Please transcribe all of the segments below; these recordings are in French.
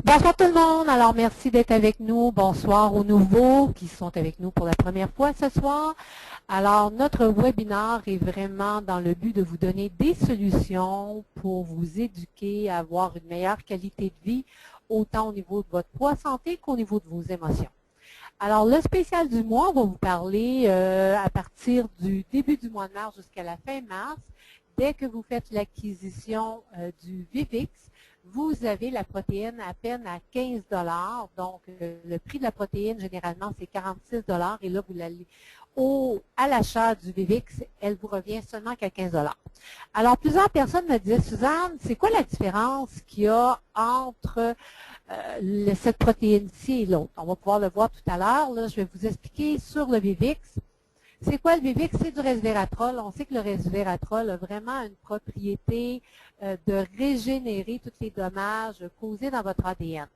Bonsoir tout le monde. Alors, merci d'être avec nous. Bonsoir aux nouveaux qui sont avec nous pour la première fois ce soir. Alors, notre webinaire est vraiment dans le but de vous donner des solutions pour vous éduquer à avoir une meilleure qualité de vie, autant au niveau de votre poids santé qu'au niveau de vos émotions. Alors, le spécial du mois, on va vous parler à partir du début du mois de mars jusqu'à la fin mars. Dès que vous faites l'acquisition du Vivix, vous avez la protéine à peine à 15 $. Donc, le prix de la protéine, généralement, c'est 46 $. Et là, vous l'allez à l'achat du Vivix, elle vous revient seulement qu'à 15 $. Alors, plusieurs personnes me disaient, Suzanne, c'est quoi la différence qu'il y a entre cette protéine-ci et l'autre? On va pouvoir le voir tout à l'heure. Je vais vous expliquer sur le Vivix. C'est quoi le Vivix? C'est du resveratrol. On sait que le resveratrol a vraiment une propriété de régénérer tous les dommages causés dans votre ADN.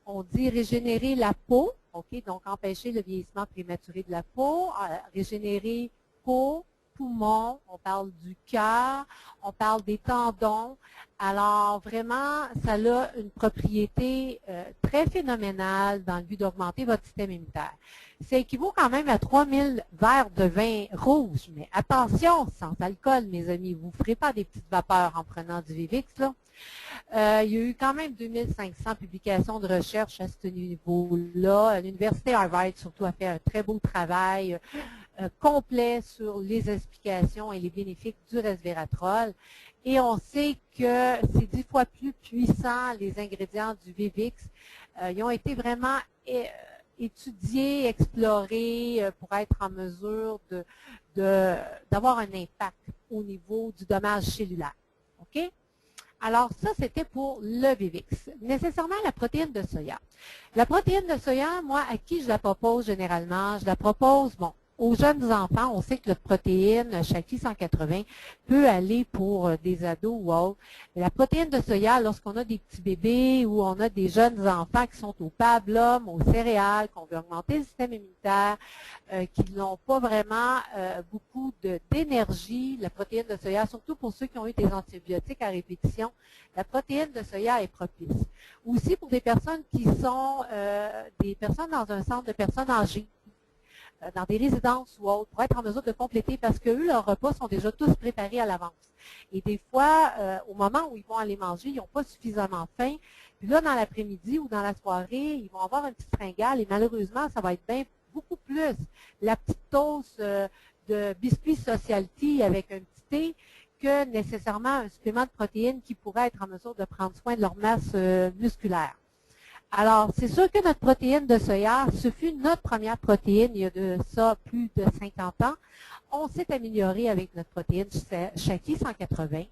On dit régénérer la peau, ok, donc empêcher le vieillissement prématuré de la peau, régénérer peau, poumons, on parle du cœur, on parle des tendons. Alors, vraiment, ça a une propriété très phénoménale dans le but d'augmenter votre système immunitaire. Ça équivaut quand même à 3000 verres de vin rouge, mais attention, sans alcool, mes amis, vous ne ferez pas des petites vapeurs en prenant du Vivix, là. Il y a eu quand même 2500 publications de recherche à ce niveau-là. L'Université Harvard, surtout, a fait un très beau travail complet sur les explications et les bénéfices du resveratrol. Et on sait que c'est 10 fois plus puissant, les ingrédients du Vivix. Ils ont été vraiment étudiés, explorés pour être en mesure d'avoir un impact au niveau du dommage cellulaire. OK? Alors, ça, c'était pour le Vivix. Nécessairement, la protéine de soya. La protéine de soya, moi, à qui je la propose généralement? Je la propose, bon, aux jeunes enfants. On sait que notre protéine, Shakti 180, peut aller pour des ados ou autres. La protéine de soya, lorsqu'on a des petits bébés ou on a des jeunes enfants qui sont au pablum, aux céréales, qu'on veut augmenter le système immunitaire, qui n'ont pas vraiment beaucoup d'énergie, la protéine de soya, surtout pour ceux qui ont eu des antibiotiques à répétition, la protéine de soya est propice. Aussi pour des personnes qui sont des personnes dans un centre de personnes âgées, dans des résidences ou autres, pour être en mesure de compléter, parce que eux, leurs repas sont déjà tous préparés à l'avance. Et des fois, au moment où ils vont aller manger, ils n'ont pas suffisamment faim. Puis là, dans l'après-midi ou dans la soirée, ils vont avoir une petite fringale et malheureusement, ça va être bien beaucoup plus la petite dose de biscuits Socialty avec un petit thé que nécessairement un supplément de protéines qui pourrait être en mesure de prendre soin de leur masse musculaire. Alors, c'est sûr que notre protéine de soya, ce fut notre première protéine il y a de ça plus de 50 ans. On s'est amélioré avec notre protéine Shakti 180.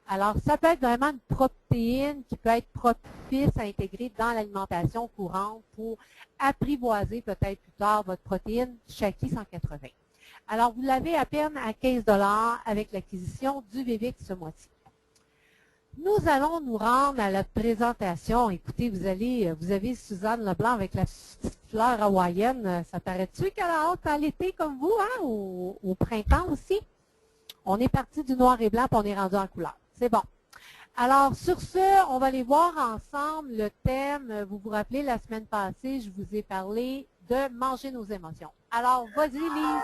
Alors, ça peut être vraiment une protéine qui peut être propice à intégrer dans l'alimentation courante pour apprivoiser peut-être plus tard votre protéine Shakti 180. Alors, vous l'avez à peine à 15 $ avec l'acquisition du Vivix ce mois-ci. Nous allons nous rendre à la présentation. Écoutez, vous avez Suzanne Leblanc avec la petite fleur hawaïenne. Ça paraît-tu qu'elle a hâte à l'été comme vous, hein? Au printemps aussi? On est parti du noir et blanc, puis on est rendu en couleur. C'est bon. Alors, sur ce, on va aller voir ensemble le thème. Vous vous rappelez, la semaine passée, je vous ai parlé de manger nos émotions. Alors, vas-y, Lise,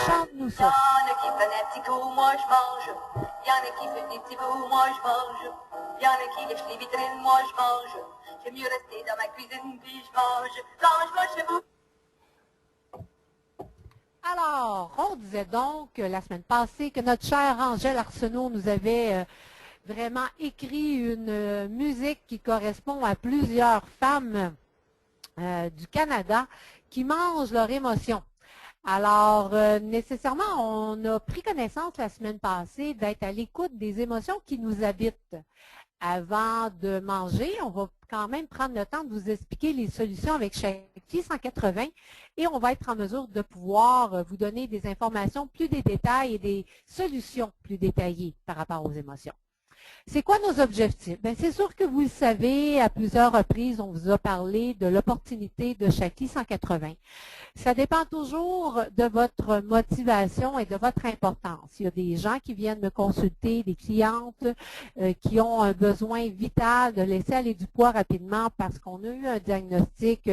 chante-nous ça. Il y en a qui prennent un petit coup, moi je mange. Il y en a qui font des petits bouts, moi je mange. Il y en a qui lèchent les vitrines, moi je mange. J'aime mieux rester dans ma cuisine, puis je mange. Quand je mange chez vous. Alors, on disait donc la semaine passée que notre chère Angèle Arsenault nous avait vraiment écrit une musique qui correspond à plusieurs femmes du Canada qui mangent leurs émotions. Alors, nécessairement, on a pris connaissance la semaine passée d'être à l'écoute des émotions qui nous habitent. Avant de manger, on va quand même prendre le temps de vous expliquer les solutions avec Shakti 180 et on va être en mesure de pouvoir vous donner des informations plus des détails et des solutions plus détaillées par rapport aux émotions. C'est quoi nos objectifs? Bien, c'est sûr que vous le savez, à plusieurs reprises, on vous a parlé de l'opportunité de Shakti 180. Ça dépend toujours de votre motivation et de votre importance. Il y a des gens qui viennent me consulter, des clientes qui ont un besoin vital de laisser aller du poids rapidement parce qu'on a eu un diagnostic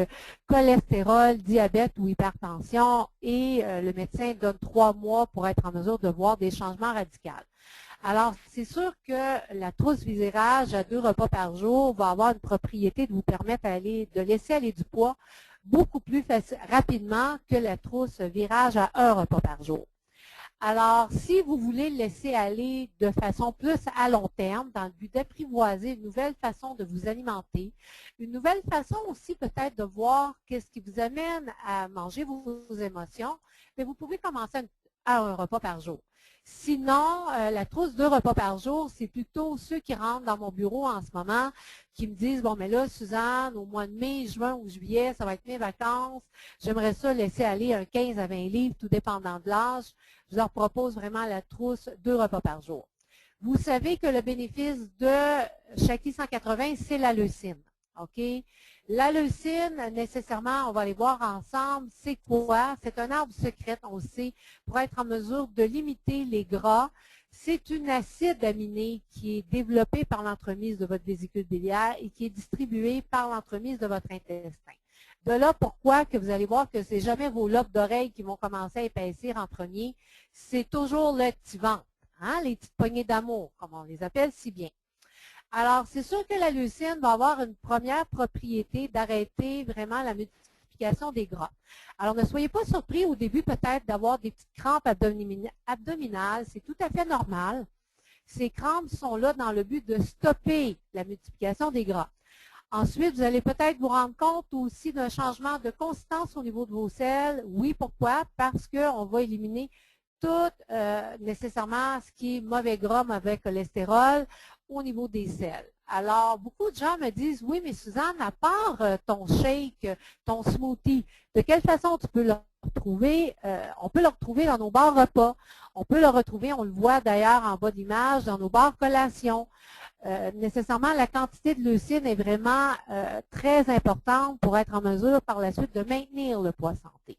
cholestérol, diabète ou hypertension et le médecin donne 3 mois pour être en mesure de voir des changements radicaux. Alors, c'est sûr que la trousse visérage à 2 repas par jour va avoir une propriété de vous permettre de laisser aller du poids beaucoup plus rapidement que la trousse virage à 1 repas par jour. Alors, si vous voulez le laisser aller de façon plus à long terme, dans le but d'apprivoiser une nouvelle façon de vous alimenter, une nouvelle façon aussi peut-être de voir qu'est-ce qui vous amène à manger vos émotions, mais vous pouvez commencer à 1 repas par jour. Sinon, la trousse 2 repas par jour, c'est plutôt ceux qui rentrent dans mon bureau en ce moment, qui me disent, bon, mais là, Suzanne, au mois de mai, juin ou juillet, ça va être mes vacances. J'aimerais ça laisser aller un 15 à 20 livres, tout dépendant de l'âge. Je leur propose vraiment la trousse 2 repas par jour. Vous savez que le bénéfice de Shakti 180, c'est la leucine. OK? La leucine, nécessairement, on va aller voir ensemble, c'est quoi? C'est un arbre secret, on le sait, pour être en mesure de limiter les gras. C'est une acide aminé qui est développé par l'entremise de votre vésicule biliaire et qui est distribué par l'entremise de votre intestin. De là, pourquoi que vous allez voir que c'est jamais vos lobes d'oreilles qui vont commencer à épaissir en premier, c'est toujours le petit ventre, hein? Les petites poignées d'amour, comme on les appelle si bien. Alors, c'est sûr que la leucine va avoir une première propriété d'arrêter vraiment la multiplication des gras. Alors, ne soyez pas surpris au début peut-être d'avoir des petites crampes abdominales. C'est tout à fait normal. Ces crampes sont là dans le but de stopper la multiplication des gras. Ensuite, vous allez peut-être vous rendre compte aussi d'un changement de consistance au niveau de vos selles. Oui, pourquoi? Parce qu'on va éliminer tout nécessairement ce qui est mauvais gras, mauvais cholestérol au niveau des selles. Alors, beaucoup de gens me disent, oui, mais Suzanne, à part ton shake, ton smoothie, de quelle façon tu peux le retrouver? On peut le retrouver dans nos bars repas. On peut le retrouver, on le voit d'ailleurs en bas d'image, dans nos bars collations. Nécessairement, la quantité de leucine est vraiment très importante pour être en mesure par la suite de maintenir le poids santé.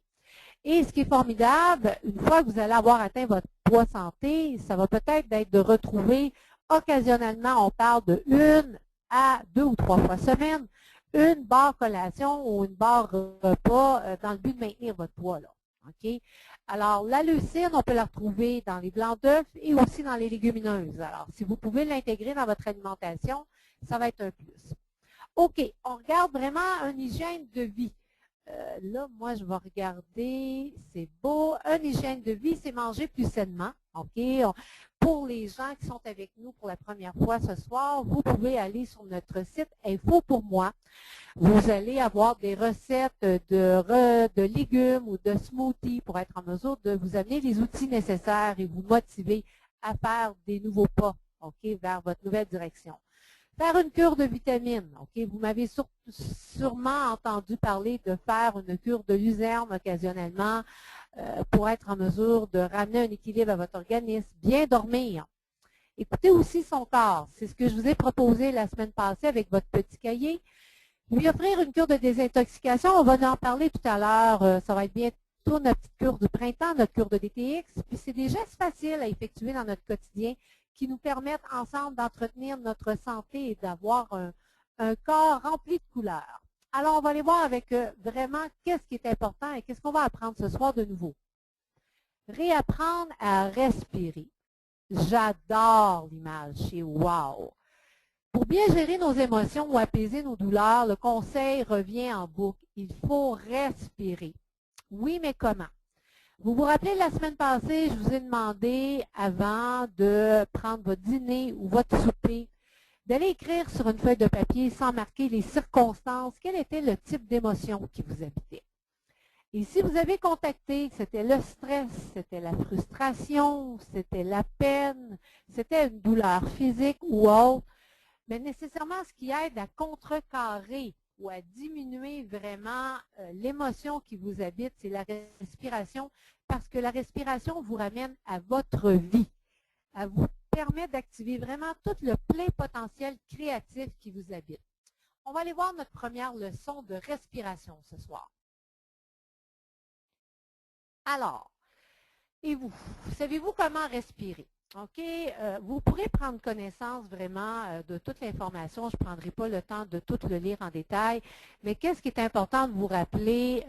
Et ce qui est formidable, une fois que vous allez avoir atteint votre poids santé, ça va peut-être être de retrouver occasionnellement, on parle de 1 à 2 ou 3 fois semaine, une barre collation ou une barre repas dans le but de maintenir votre poids. Là. Okay? Alors, la leucine, on peut la retrouver dans les blancs d'œufs et aussi dans les légumineuses. Alors, si vous pouvez l'intégrer dans votre alimentation, ça va être un plus. OK, on regarde vraiment une hygiène de vie. Là, moi, je vais regarder, c'est beau. Une hygiène de vie, c'est manger plus sainement. OK? Pour les gens qui sont avec nous pour la première fois ce soir, vous pouvez aller sur notre site Info pour moi. Vous allez avoir des recettes de légumes ou de smoothies pour être en mesure de vous amener les outils nécessaires et vous motiver à faire des nouveaux pas, OK, vers votre nouvelle direction. Faire une cure de vitamines. Okay? Vous m'avez sûrement entendu parler de faire une cure de luzerne occasionnellement pour être en mesure de ramener un équilibre à votre organisme. Bien dormir. Écoutez aussi son corps. C'est ce que je vous ai proposé la semaine passée avec votre petit cahier. Lui offrir une cure de désintoxication. On va en parler tout à l'heure. Ça va être bientôt notre petite cure du printemps, notre cure de DTX. Puis c'est des gestes faciles à effectuer dans notre quotidien qui nous permettent ensemble d'entretenir notre santé et d'avoir un corps rempli de couleurs. Alors, on va aller voir avec vraiment qu'est-ce qui est important et qu'est-ce qu'on va apprendre ce soir de nouveau. Réapprendre à respirer. J'adore l'image, c'est wow! Pour bien gérer nos émotions ou apaiser nos douleurs, le conseil revient en boucle. Il faut respirer. Oui, mais comment? Vous vous rappelez, la semaine passée, je vous ai demandé, avant de prendre votre dîner ou votre souper, d'aller écrire sur une feuille de papier sans marquer les circonstances, quel était le type d'émotion qui vous habitait. Et si vous avez contacté, c'était le stress, c'était la frustration, c'était la peine, c'était une douleur physique ou autre, mais nécessairement ce qui aide à contrecarrer ou à diminuer vraiment l'émotion qui vous habite, c'est la respiration, parce que la respiration vous ramène à votre vie, à vous permet d'activer vraiment tout le plein potentiel créatif qui vous habite. On va aller voir notre première leçon de respiration ce soir. Alors, et vous, savez-vous comment respirer? OK, vous pourrez prendre connaissance vraiment de toute l'information. Je ne prendrai pas le temps de tout le lire en détail, mais qu'est-ce qui est important de vous rappeler?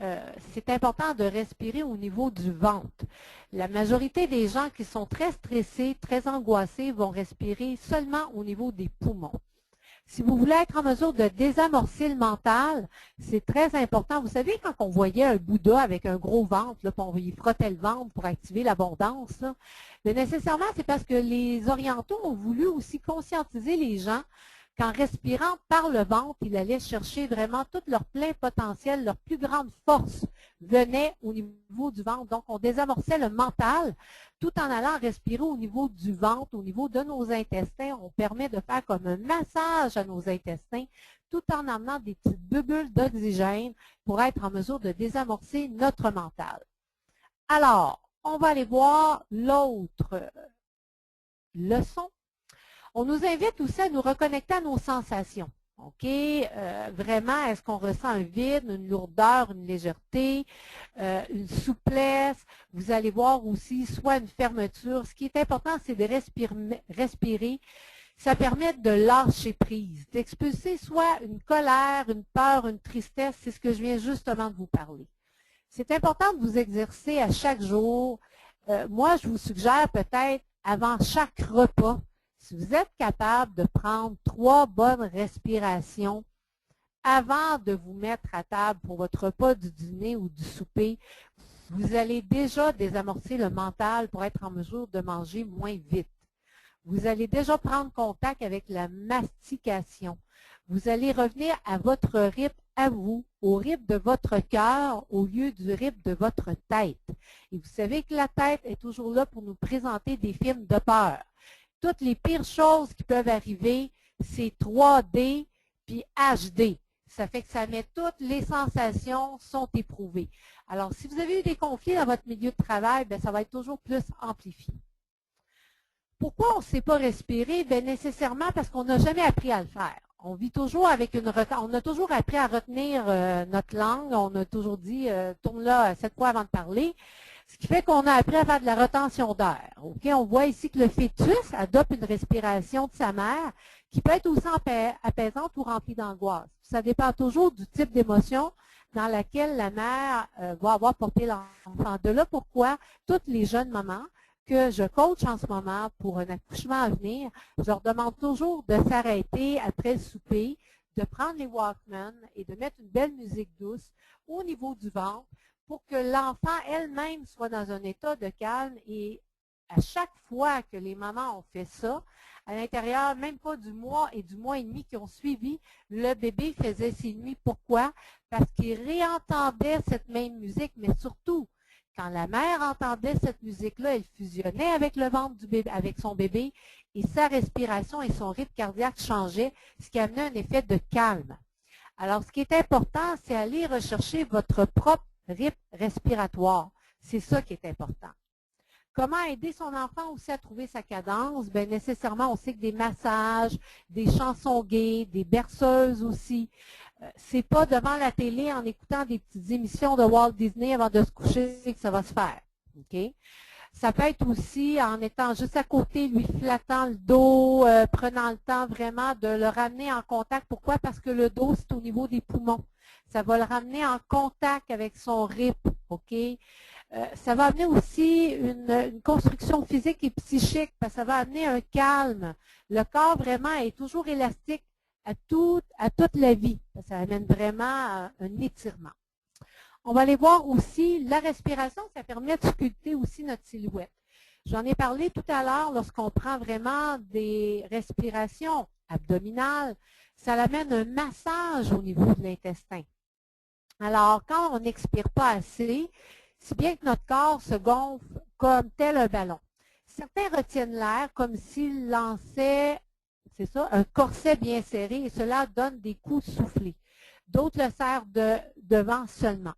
C'est important de respirer au niveau du ventre. La majorité des gens qui sont très stressés, très angoissés, vont respirer seulement au niveau des poumons. Si vous voulez être en mesure de désamorcer le mental, c'est très important. Vous savez, quand on voyait un Bouddha avec un gros ventre, là, puis on y frottait le ventre pour activer l'abondance, mais nécessairement, c'est parce que les Orientaux ont voulu aussi conscientiser les gens qu'en respirant par le ventre, ils allaient chercher vraiment tout leur plein potentiel, leur plus grande force venait au niveau du ventre. Donc, on désamorçait le mental tout en allant respirer au niveau du ventre, au niveau de nos intestins. On permet de faire comme un massage à nos intestins tout en amenant des petites bulles d'oxygène pour être en mesure de désamorcer notre mental. Alors, on va aller voir l'autre leçon. On nous invite aussi à nous reconnecter à nos sensations. OK? Vraiment, est-ce qu'on ressent un vide, une lourdeur, une légèreté, une souplesse? Vous allez voir aussi soit une fermeture. Ce qui est important, c'est de respirer. Ça permet de lâcher prise, d'expulser soit une colère, une peur, une tristesse. C'est ce que je viens justement de vous parler. C'est important de vous exercer à chaque jour. Moi, je vous suggère peut-être avant chaque repas, si vous êtes capable de prendre 3 bonnes respirations avant de vous mettre à table pour votre repas du dîner ou du souper, vous allez déjà désamorcer le mental pour être en mesure de manger moins vite. Vous allez déjà prendre contact avec la mastication. Vous allez revenir à votre rythme à vous, au rythme de votre cœur au lieu du rythme de votre tête. Et vous savez que la tête est toujours là pour nous présenter des films de peur. Toutes les pires choses qui peuvent arriver, c'est 3D puis HD. Ça fait que ça met toutes les sensations sont éprouvées. Alors, si vous avez eu des conflits dans votre milieu de travail, bien, ça va être toujours plus amplifié. Pourquoi on ne sait pas respirer? Bien, nécessairement parce qu'on n'a jamais appris à le faire. On vit toujours avec on a toujours appris à retenir notre langue. On a toujours dit, tourne-la 7 fois avant de parler. Ce qui fait qu'on a appris à faire de la retention d'air. Okay? On voit ici que le fœtus adopte une respiration de sa mère qui peut être aussi apaisante ou remplie d'angoisse. Ça dépend toujours du type d'émotion dans laquelle la mère va avoir porté l'enfant. De là pourquoi toutes les jeunes mamans que je coach en ce moment pour un accouchement à venir, je leur demande toujours de s'arrêter après le souper, de prendre les Walkman et de mettre une belle musique douce au niveau du ventre pour que l'enfant elle-même soit dans un état de calme. Et à chaque fois que les mamans ont fait ça, à l'intérieur, même pas du mois et du mois et demi qui ont suivi, le bébé faisait ses nuits. Pourquoi? Parce qu'il réentendait cette même musique, mais surtout, quand la mère entendait cette musique-là, elle fusionnait avec le ventre du bébé, avec son bébé, et sa respiration et son rythme cardiaque changeaient, ce qui amenait un effet de calme. Alors, ce qui est important, c'est aller rechercher votre propre rythme respiratoire. C'est ça qui est important. Comment aider son enfant aussi à trouver sa cadence? Bien, nécessairement, on sait que des massages, des chansons gaies, des berceuses aussi. C'est pas devant la télé en écoutant des petites émissions de Walt Disney avant de se coucher que ça va se faire. Okay? Ça peut être aussi en étant juste à côté, lui flattant le dos, prenant le temps vraiment de le ramener en contact. Pourquoi? Parce que le dos, c'est au niveau des poumons. Ça va le ramener en contact avec son rythme. OK? Ça va amener aussi une construction physique et psychique, parce que ça va amener un calme. Le corps vraiment est toujours élastique à toute la vie. Ça amène vraiment un étirement. On va aller voir aussi la respiration, ça permet de sculpter aussi notre silhouette. J'en ai parlé tout à l'heure, lorsqu'on prend vraiment des respirations abdominales, ça amène un massage au niveau de l'intestin. Alors, quand on n'expire pas assez, si bien que notre corps se gonfle comme tel un ballon. Certains retiennent l'air comme s'ils lançaient, c'est ça, un corset bien serré, et cela donne des coups soufflés. D'autres le serrent devant seulement.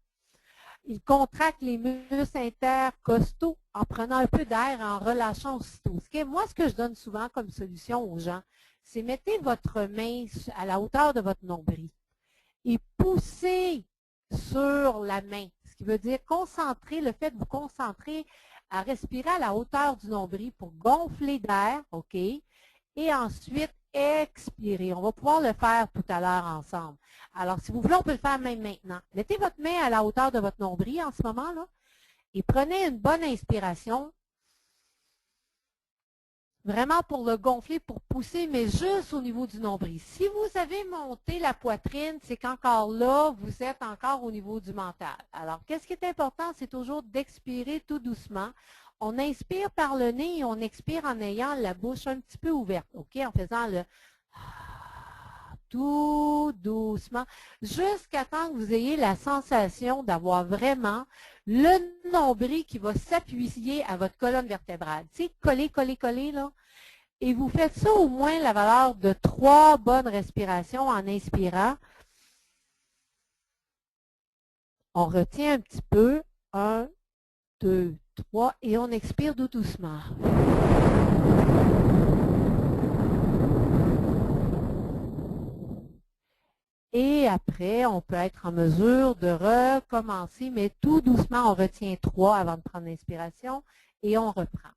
il contracte les muscles intercostaux en prenant un peu d'air et en relâchant aussitôt. Moi, ce que je donne souvent comme solution aux gens, c'est mettez votre main à la hauteur de votre nombril et poussez sur la main. Ce qui veut dire concentrer, le fait de vous concentrer à respirer à la hauteur du nombril pour gonfler d'air, OK? Et ensuite, expirer. On va pouvoir le faire tout à l'heure ensemble. Alors, si vous voulez, on peut le faire même maintenant. Mettez votre main à la hauteur de votre nombril en ce moment-là et prenez une bonne inspiration. Vraiment pour le gonfler, pour pousser, mais juste au niveau du nombril. Si vous avez monté la poitrine, c'est qu'encore là, vous êtes encore au niveau du mental. Alors, qu'est-ce qui est important? C'est toujours d'expirer tout doucement. On inspire par le nez et on expire en ayant la bouche un petit peu ouverte, OK? En faisant le tout doucement, jusqu'à temps que vous ayez la sensation d'avoir vraiment le nombril qui va s'appuyer à votre colonne vertébrale. Tu sais, coller, coller, coller, là. Et vous faites ça au moins la valeur de 3 bonnes respirations en inspirant. On retient un petit peu. 1, 2, 3. Et on expire tout doucement. Et après, on peut être en mesure de recommencer, mais tout doucement, on retient 3 avant de prendre l'inspiration et on reprend.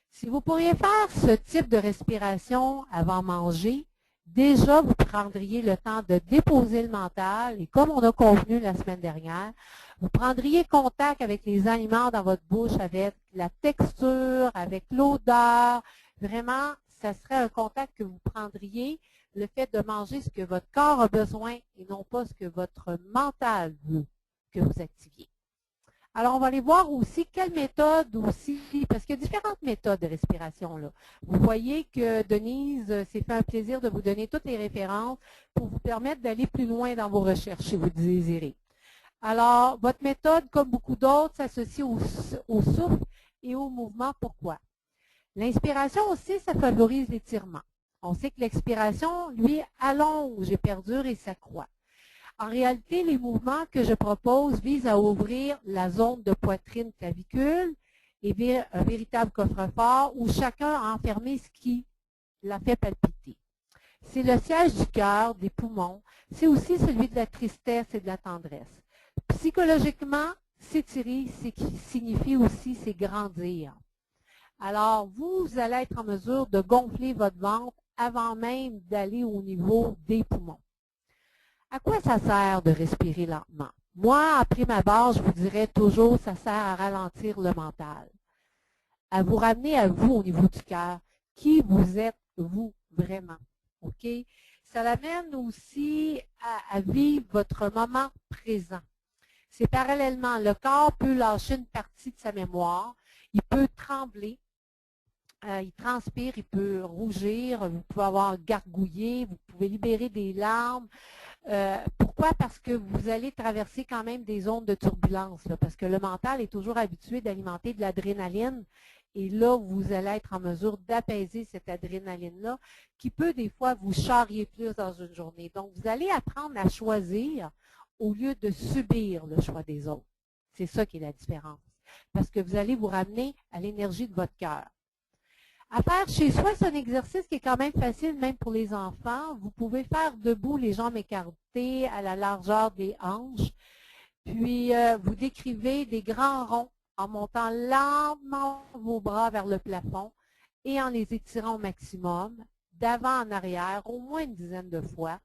Si vous pourriez faire ce type de respiration avant manger, déjà, vous prendriez le temps de déposer le mental et comme on a convenu la semaine dernière, vous prendriez contact avec les aliments dans votre bouche, avec la texture, avec l'odeur. Vraiment, ça serait un contact que vous prendriez, le fait de manger ce que votre corps a besoin et non pas ce que votre mental veut que vous activiez. Alors, on va aller voir aussi quelle méthode aussi, parce qu'il y a différentes méthodes de respiration, là. Vous voyez que Denise s'est fait un plaisir de vous donner toutes les références pour vous permettre d'aller plus loin dans vos recherches si vous désirez. Alors, votre méthode, comme beaucoup d'autres, s'associe au souffle et au mouvement. Pourquoi? L'inspiration aussi, ça favorise l'étirement. On sait que l'expiration, lui, allonge et perdure et s'accroît. En réalité, les mouvements que je propose visent à ouvrir la zone de poitrine-clavicule et un véritable coffre-fort où chacun a enfermé ce qui l'a fait palpiter. C'est le siège du cœur, des poumons. C'est aussi celui de la tristesse et de la tendresse. Psychologiquement, s'étirer, signifie aussi c'est grandir. Alors, vous allez être en mesure de gonfler votre ventre avant même d'aller au niveau des poumons. À quoi ça sert de respirer lentement? Moi, après ma barre, je vous dirais toujours, ça sert à ralentir le mental, à vous ramener à vous au niveau du cœur. Qui vous êtes, vous, vraiment? OK? Ça l'amène aussi à vivre votre moment présent. C'est parallèlement, le corps peut lâcher une partie de sa mémoire, il peut trembler, il transpire, il peut rougir, vous pouvez avoir gargouillé, vous pouvez libérer des larmes. Pourquoi? Parce que vous allez traverser quand même des zones de turbulence, là, parce que le mental est toujours habitué d'alimenter de l'adrénaline. Et là, vous allez être en mesure d'apaiser cette adrénaline-là qui peut des fois vous charrier plus dans une journée. Donc, vous allez apprendre à choisir au lieu de subir le choix des autres. C'est ça qui est la différence. Parce que vous allez vous ramener à l'énergie de votre cœur. À faire chez soi, c'est un exercice qui est quand même facile, même pour les enfants. Vous pouvez faire debout, les jambes écartées à la largeur des hanches. Puis, vous décrivez des grands ronds en montant lentement vos bras vers le plafond et en les étirant au maximum, d'avant en arrière, au moins une dizaine de fois.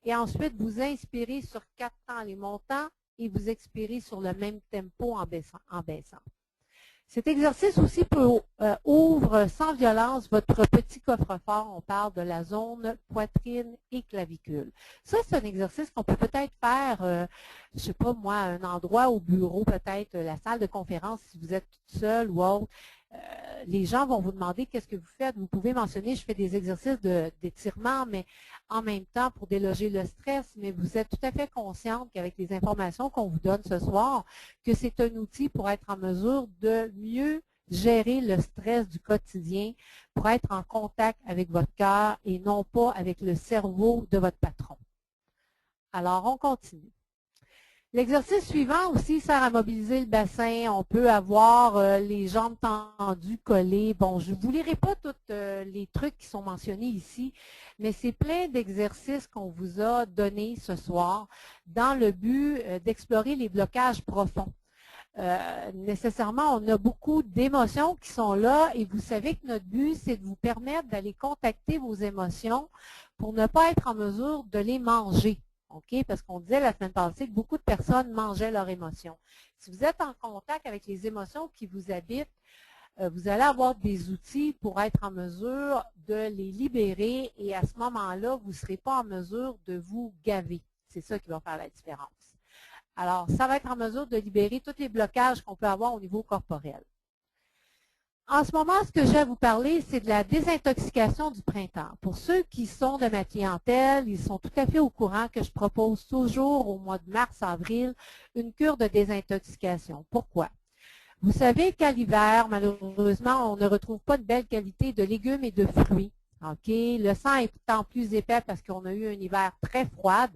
Et ensuite, vous inspirez sur 4 temps les montants et vous expirez sur le même tempo en baissant. Cet exercice aussi ouvre sans violence votre petit coffre-fort. On parle de la zone poitrine et clavicule. Ça, c'est un exercice qu'on peut peut-être faire, je ne sais pas moi, un endroit au bureau, peut-être la salle de conférence si vous êtes toute seule ou autre. Les gens vont vous demander qu'est-ce que vous faites. Vous pouvez mentionner, je fais des exercices d'étirement, mais en même temps pour déloger le stress, mais vous êtes tout à fait consciente qu'avec les informations qu'on vous donne ce soir, que c'est un outil pour être en mesure de mieux gérer le stress du quotidien, pour être en contact avec votre cœur et non pas avec le cerveau de votre patron. Alors, on continue. L'exercice suivant aussi sert à mobiliser le bassin. On peut avoir les jambes tendues, collées. Bon, je ne vous lirai pas tous les trucs qui sont mentionnés ici, mais c'est plein d'exercices qu'on vous a donnés ce soir dans le but d'explorer les blocages profonds. Nécessairement, on a beaucoup d'émotions qui sont là et vous savez que notre but, c'est de vous permettre d'aller contacter vos émotions pour ne pas être en mesure de les manger. OK? Parce qu'on disait la semaine passée que beaucoup de personnes mangeaient leurs émotions. Si vous êtes en contact avec les émotions qui vous habitent, vous allez avoir des outils pour être en mesure de les libérer et à ce moment-là, vous ne serez pas en mesure de vous gaver. C'est ça qui va faire la différence. Alors, ça va être en mesure de libérer tous les blocages qu'on peut avoir au niveau corporel. En ce moment, ce que je vais vous parler, c'est de la désintoxication du printemps. Pour ceux qui sont de ma clientèle, ils sont tout à fait au courant que je propose toujours au mois de mars-avril une cure de désintoxication. Pourquoi? Vous savez qu'à l'hiver, malheureusement, on ne retrouve pas de belle qualité de légumes et de fruits. OK? Le sang étant plus épais parce qu'on a eu un hiver très froid.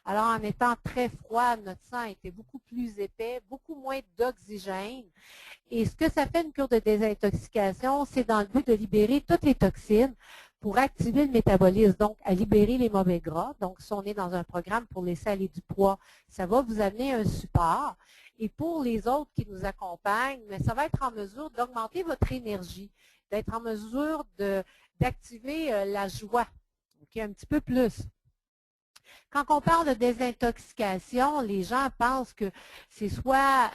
Alors, en étant très froid, notre sang était beaucoup plus épais, beaucoup moins d'oxygène. Et ce que ça fait une cure de désintoxication, c'est dans le but de libérer toutes les toxines pour activer le métabolisme, donc à libérer les mauvais gras. Donc, si on est dans un programme pour laisser aller du poids, ça va vous amener un support. Et pour les autres qui nous accompagnent, mais ça va être en mesure d'augmenter votre énergie, d'être en mesure d'activer la joie, okay, un petit peu plus. Quand on parle de désintoxication, les gens pensent que c'est soit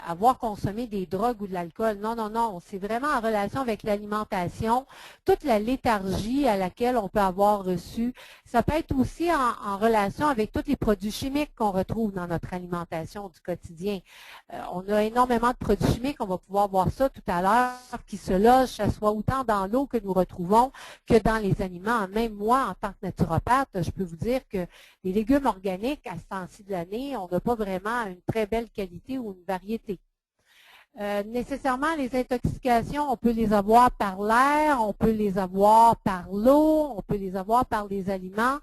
avoir consommé des drogues ou de l'alcool. Non, non, non. C'est vraiment en relation avec l'alimentation, toute la léthargie à laquelle on peut avoir reçu. Ça peut être aussi en relation avec tous les produits chimiques qu'on retrouve dans notre alimentation du quotidien. On a énormément de produits chimiques, on va pouvoir voir ça tout à l'heure, qui se logent, soit autant dans l'eau que nous retrouvons que dans les aliments. Même moi, en tant que naturopathe, je peux vous dire que les légumes organiques, à ce temps-ci de l'année, on n'a pas vraiment une très belle qualité ou une variété. Nécessairement, les intoxications, on peut les avoir par l'air, on peut les avoir par l'eau, on peut les avoir par les aliments.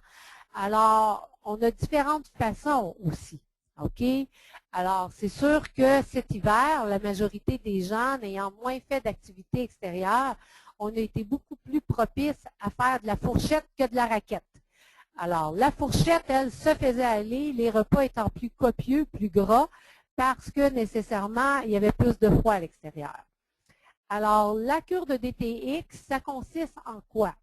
Alors, on a différentes façons aussi. OK? Alors, c'est sûr que cet hiver, la majorité des gens n'ayant moins fait d'activité extérieure, on a été beaucoup plus propice à faire de la fourchette que de la raquette. Alors, la fourchette, elle, se faisait aller, les repas étant plus copieux, plus gras, parce que nécessairement, il y avait plus de froid à l'extérieur. Alors, la cure de DTX, ça consiste en quoi?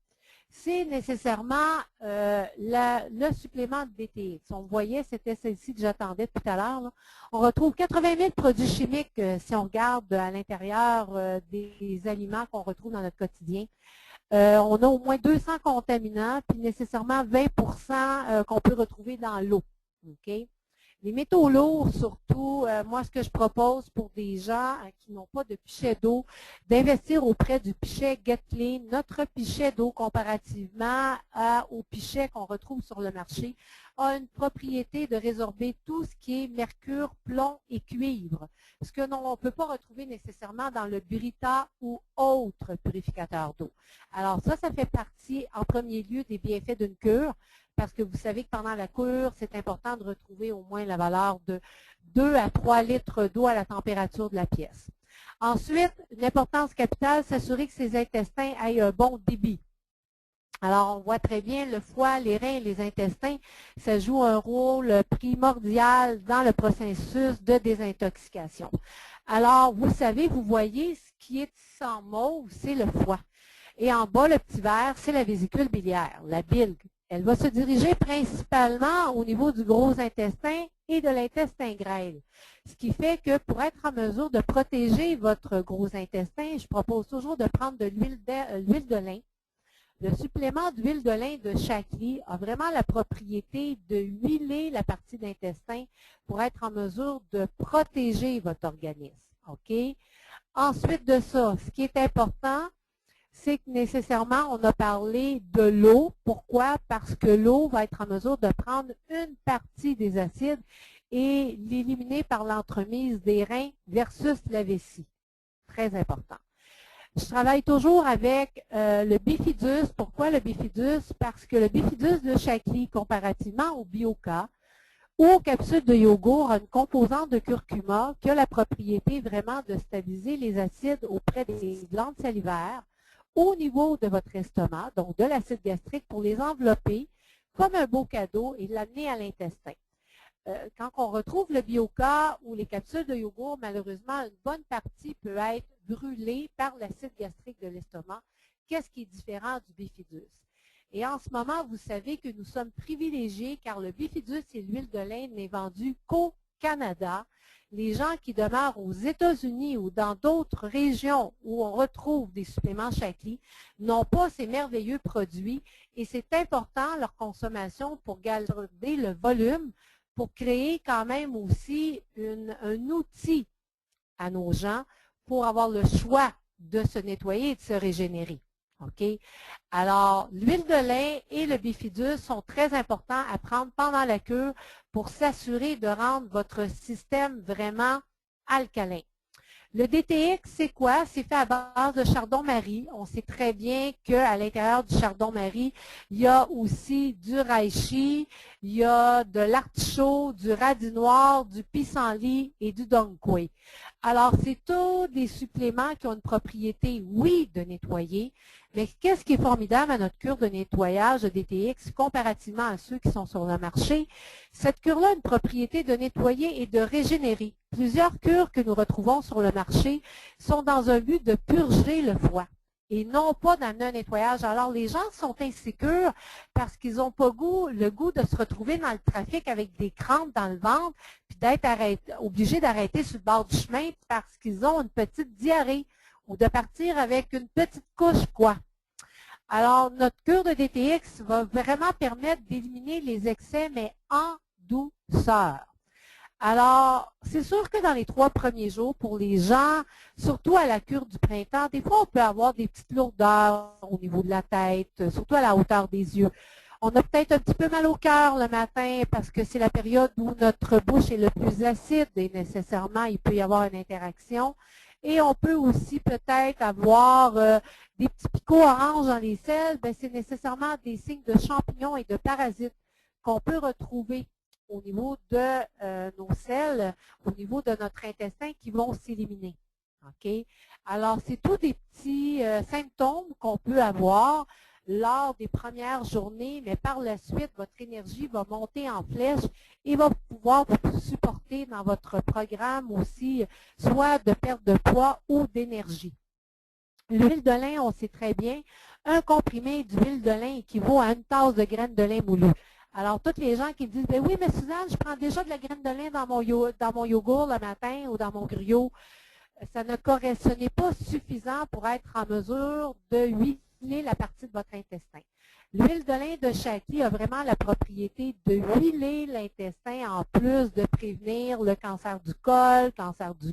C'est nécessairement le supplément de DTX. On voyait, c'était celle-ci que j'attendais tout à l'heure. On retrouve 80 000 produits chimiques si on regarde à l'intérieur des aliments qu'on retrouve dans notre quotidien. On a au moins 200 contaminants, puis nécessairement 20 qu'on peut retrouver dans l'eau. Okay? Les métaux lourds, surtout, moi, ce que je propose pour des gens qui n'ont pas de pichet d'eau, d'investir auprès du pichet GetClean. Notre pichet d'eau, comparativement au pichet qu'on retrouve sur le marché, a une propriété de résorber tout ce qui est mercure, plomb et cuivre. Ce que on ne peut pas retrouver nécessairement dans le Brita ou autre purificateur d'eau. Alors ça fait partie en premier lieu des bienfaits d'une cure, parce que vous savez que pendant la cure, c'est important de retrouver au moins la valeur de 2 à 3 litres d'eau à la température de la pièce. Ensuite, une importance capitale, s'assurer que ces intestins aient un bon débit. Alors, on voit très bien le foie, les reins et les intestins, ça joue un rôle primordial dans le processus de désintoxication. Alors, vous savez, vous voyez, ce qui est ici en mauve, c'est le foie. Et en bas, le petit vert, c'est la vésicule biliaire, la bile. Elle va se diriger principalement au niveau du gros intestin et de l'intestin grêle. Ce qui fait que pour être en mesure de protéger votre gros intestin, je propose toujours de prendre de l'huile de lin. Le supplément d'huile de lin de Shaklee a vraiment la propriété de huiler la partie d'intestin pour être en mesure de protéger votre organisme. OK? Ensuite de ça, ce qui est important, c'est que nécessairement, on a parlé de l'eau. Pourquoi? Parce que l'eau va être en mesure de prendre une partie des acides et l'éliminer par l'entremise des reins versus la vessie. Très important. Je travaille toujours avec le bifidus. Pourquoi le bifidus? Parce que le bifidus de Shaklee, comparativement au Bioca, ou capsule de yogourt a une composante de curcuma qui a la propriété vraiment de stabiliser les acides auprès des glandes salivaires au niveau de votre estomac, donc de l'acide gastrique, pour les envelopper comme un beau cadeau et l'amener à l'intestin. Quand on retrouve le Bioca ou les capsules de yogourt, malheureusement, une bonne partie peut être brûlée par l'acide gastrique de l'estomac. Qu'est-ce qui est différent du bifidus? Et en ce moment, vous savez que nous sommes privilégiés car le bifidus et l'huile de lin n'est vendu qu'au Canada. Les gens qui demeurent aux États-Unis ou dans d'autres régions où on retrouve des suppléments Shaklee n'ont pas ces merveilleux produits et c'est important leur consommation pour garder le volume, pour créer quand même aussi un outil à nos gens pour avoir le choix de se nettoyer et de se régénérer. OK? Alors, l'huile de lin et le bifidus sont très importants à prendre pendant la cure pour s'assurer de rendre votre système vraiment alcalin. Le DTX, c'est quoi? C'est fait à base de chardon-marie. On sait très bien qu'à l'intérieur du chardon-marie, il y a aussi du reishi, il y a de l'artichaut, du radis noir, du pissenlit et du dong quai. Alors, c'est tous des suppléments qui ont une propriété, oui, de nettoyer, mais qu'est-ce qui est formidable à notre cure de nettoyage de DTX comparativement à ceux qui sont sur le marché? Cette cure-là a une propriété de nettoyer et de régénérer. Plusieurs cures que nous retrouvons sur le marché sont dans un but de purger le foie et non pas d'amener un nettoyage. Alors, les gens sont insécures parce qu'ils n'ont pas le goût de se retrouver dans le trafic avec des crampes dans le ventre puis d'être obligés d'arrêter sur le bord du chemin parce qu'ils ont une petite diarrhée ou de partir avec une petite couche, quoi. Alors, notre cure de DTX va vraiment permettre d'éliminer les excès, mais en douceur. Alors, c'est sûr que dans les 3 premiers jours, pour les gens, surtout à la cure du printemps, des fois, on peut avoir des petites lourdeurs au niveau de la tête, surtout à la hauteur des yeux. On a peut-être un petit peu mal au cœur le matin parce que c'est la période où notre bouche est le plus acide et nécessairement, il peut y avoir une interaction. Et on peut aussi peut-être avoir des petits picots orange dans les selles. C'est nécessairement des signes de champignons et de parasites qu'on peut retrouver au niveau de nos selles, au niveau de notre intestin qui vont s'éliminer. OK? Alors, c'est tous des petits symptômes qu'on peut avoir lors des premières journées, mais par la suite, votre énergie va monter en flèche et va pouvoir vous supporter dans votre programme aussi, soit de perte de poids ou d'énergie. L'huile de lin, on sait très bien, un comprimé d'huile de lin équivaut à une tasse de graines de lin moulu. Alors, toutes les gens qui me disent, oui, mais Suzanne, je prends déjà de la graine de lin dans mon yogourt le matin ou dans mon griot. Ce n'est pas suffisant pour être en mesure de huiler la partie de votre intestin. L'huile de lin de Shaklee a vraiment la propriété de huiler l'intestin en plus de prévenir le cancer du col, cancer du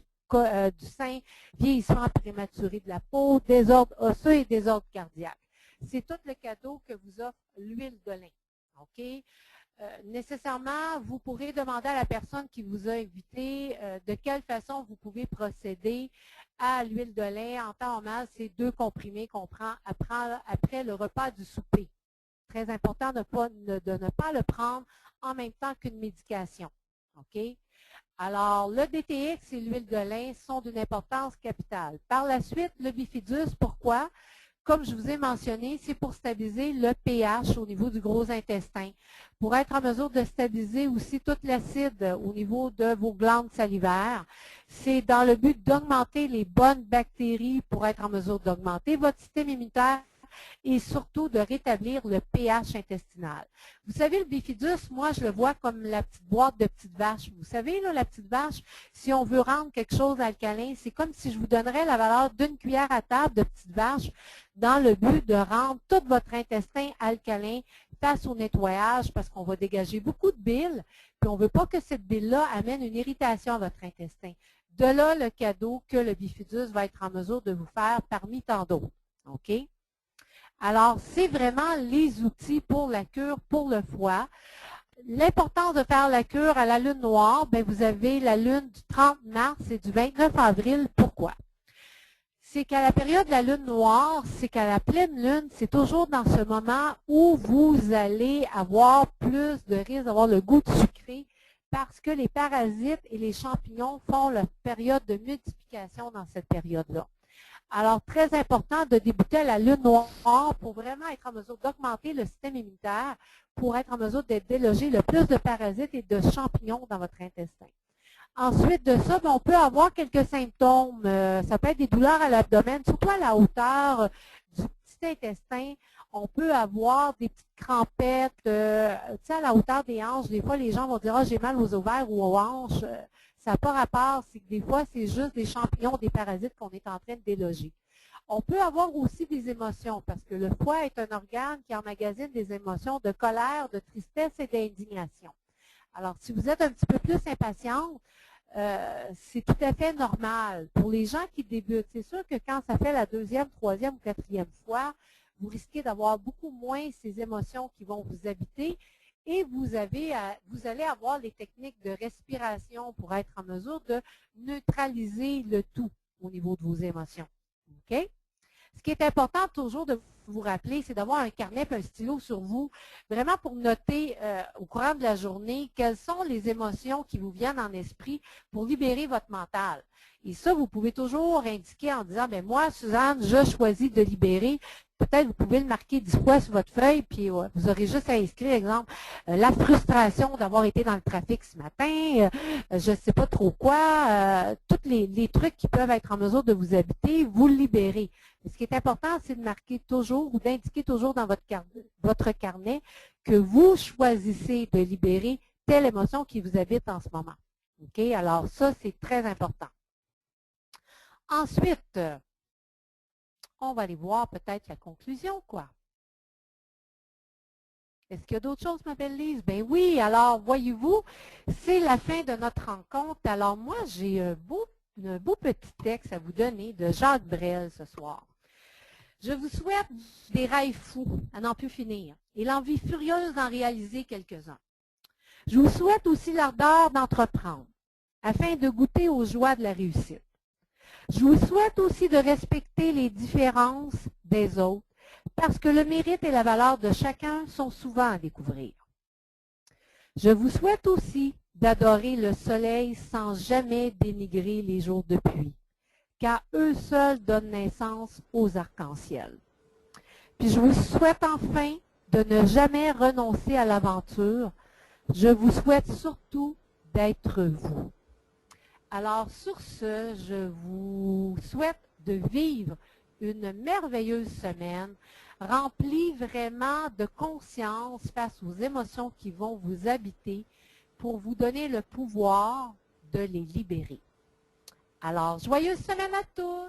sein, vieillissement prématuré de la peau, désordre osseux et désordre cardiaque. C'est tout le cadeau que vous offre l'huile de lin. OK? Nécessairement, vous pourrez demander à la personne qui vous a invité de quelle façon vous pouvez procéder à l'huile de lin en temps normal. C'est 2 comprimés qu'on prend après le repas du souper. Très important de ne pas le prendre en même temps qu'une médication. OK? Alors, le DTX et l'huile de lin sont d'une importance capitale. Par la suite, le bifidus, pourquoi? Comme je vous ai mentionné, c'est pour stabiliser le pH au niveau du gros intestin, pour être en mesure de stabiliser aussi tout l'acide au niveau de vos glandes salivaires. C'est dans le but d'augmenter les bonnes bactéries pour être en mesure d'augmenter votre système immunitaire et surtout de rétablir le pH intestinal. Vous savez, le bifidus, moi, je le vois comme la petite boîte de petite vache. Vous savez, là, la petite vache, si on veut rendre quelque chose alcalin, c'est comme si je vous donnerais la valeur d'une cuillère à table de petite vache dans le but de rendre tout votre intestin alcalin face au nettoyage parce qu'on va dégager beaucoup de bile, puis on ne veut pas que cette bile-là amène une irritation à votre intestin. De là, le cadeau que le bifidus va être en mesure de vous faire parmi tant d'autres. OK? Alors, c'est vraiment les outils pour la cure pour le foie. L'importance de faire la cure à la lune noire, vous avez la lune du 30 mars et du 29 avril. Pourquoi? C'est qu'à la période de la lune noire, c'est qu'à la pleine lune, c'est toujours dans ce moment où vous allez avoir plus de risque d'avoir le goût de sucré parce que les parasites et les champignons font leur période de multiplication dans cette période-là. Alors, très important de débuter à la lune noire pour vraiment être en mesure d'augmenter le système immunitaire, pour être en mesure de déloger le plus de parasites et de champignons dans votre intestin. Ensuite de ça, on peut avoir quelques symptômes. Ça peut être des douleurs à l'abdomen, surtout à la hauteur du petit intestin. On peut avoir des petites crampettes, à la hauteur des hanches. Des fois, les gens vont dire « Ah, j'ai mal aux ovaires ou aux hanches ». Ça n'a pas rapport, c'est que des fois, c'est juste des champignons, des parasites qu'on est en train de déloger. On peut avoir aussi des émotions, parce que le foie est un organe qui emmagasine des émotions de colère, de tristesse et d'indignation. Alors, si vous êtes un petit peu plus impatiente, c'est tout à fait normal. Pour les gens qui débutent, c'est sûr que quand ça fait la deuxième, troisième ou quatrième fois, vous risquez d'avoir beaucoup moins ces émotions qui vont vous habiter et vous allez avoir les techniques de respiration pour être en mesure de neutraliser le tout au niveau de vos émotions. OK? Ce qui est important toujours de vous rappeler, c'est d'avoir un carnet et un stylo sur vous, vraiment pour noter au courant de la journée quelles sont les émotions qui vous viennent en esprit pour libérer votre mental. Et ça, vous pouvez toujours indiquer en disant, bien moi, Suzanne, je choisis de libérer. Peut-être vous pouvez le marquer 10 fois sur votre feuille, puis vous aurez juste à inscrire, exemple, la frustration d'avoir été dans le trafic ce matin, je ne sais pas trop quoi, tous les trucs qui peuvent être en mesure de vous habiter, vous le libérez. Mais ce qui est important, c'est de marquer toujours ou d'indiquer toujours dans votre carnet que vous choisissez de libérer telle émotion qui vous habite en ce moment. OK? Alors ça, c'est très important. Ensuite, on va aller voir peut-être la conclusion, quoi. Est-ce qu'il y a d'autres choses, ma belle Lise? Ben oui, alors, voyez-vous, c'est la fin de notre rencontre. Alors, moi, j'ai un beau petit texte à vous donner de Jacques Brel ce soir. Je vous souhaite des rêves fous à n'en plus finir et l'envie furieuse d'en réaliser quelques-uns. Je vous souhaite aussi l'ardeur d'entreprendre afin de goûter aux joies de la réussite. Je vous souhaite aussi de respecter les différences des autres parce que le mérite et la valeur de chacun sont souvent à découvrir. Je vous souhaite aussi d'adorer le soleil sans jamais dénigrer les jours de pluie, car eux seuls donnent naissance aux arcs-en-ciel. Puis je vous souhaite enfin de ne jamais renoncer à l'aventure. Je vous souhaite surtout d'être vous. Alors, sur ce, je vous souhaite de vivre une merveilleuse semaine remplie vraiment de conscience face aux émotions qui vont vous habiter pour vous donner le pouvoir de les libérer. Alors, joyeuse semaine à tous!